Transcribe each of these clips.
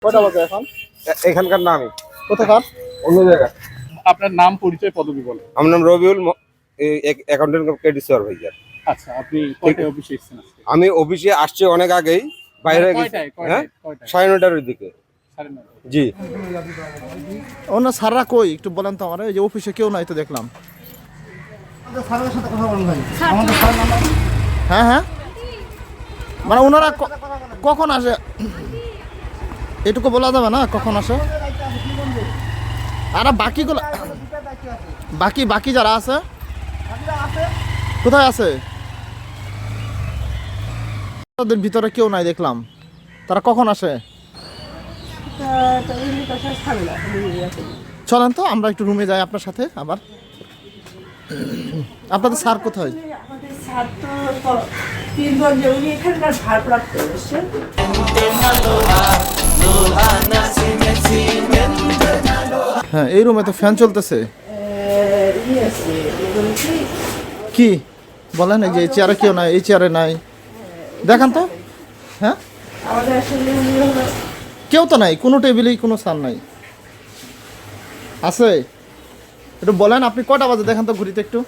কয়টা বাজে এখন? এখানকার নামই কোথাকার? অন্য জায়গা। আপনার নাম পরিচয় পদবি বলেন। আমার নাম রবিউল, অ্যাকাউন্টেন্ট ক্রেডিট সুপারভাইজার। আচ্ছা, আপনি কয়টায় অফিসে এসেছেন আজকে? আমি অফিসে আসছি অনেক আগেই, বাইরে মানে গেছি। কয়টায় হ্যাঁ, কয়টায়? 9:30 দিকে। 9:30। জি। অন্য স্যাররা কই একটু বলেন তো আমার, এই যে অফিসে কেউ নাই তো দেখলাম। হ্যাঁ হ্যাঁ, মানে ওনারা কখন আসে এটুকু বলা যাবে না কখন আসে? আর বাকিগুলো বাকি যারা আছে কোথায় আছে? তাদের ভিতরে কেউ নাই দেখলাম, তারা কখন আসে? চলেন তো আমরা একটু রুমে যাই আপনার সাথে আবার। আপনাদের স্যার কোথায়? আমাদের স্যার তো পীরগঞ্জে, উনি এখানকার ভারপ্রাপ্ত এসেছেন। হ্যাঁ, এই রুমে তো ফ্যান চলতেছে। কি বলেন, এই যে এই চেয়ারে কেউ নাই, এই চেয়ারে নাই, দেখান তো। হ্যাঁ, আমাদের আসলে উনি হলো কেউ তো নাই, কোনো টেবিলেই কোনো স্যার নাই। আছে একটু বলেন, আপনি কটা বাজে দেখেন তো ঘুরিতে একটু,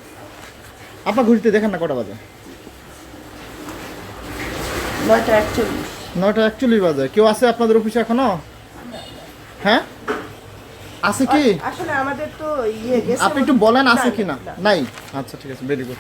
আপনার ঘুরিতে দেখেন না কটা বাজে। 9:41। 9:41 বাজে। কেউ আছে আপনাদের অফিসে এখনো? হ্যাঁ, আছে কি? আসলে আমাদের তো গেছে। আপনি একটু বলেন আছে কি না? নাই। আচ্ছা ঠিক আছে, ভেরি গুড।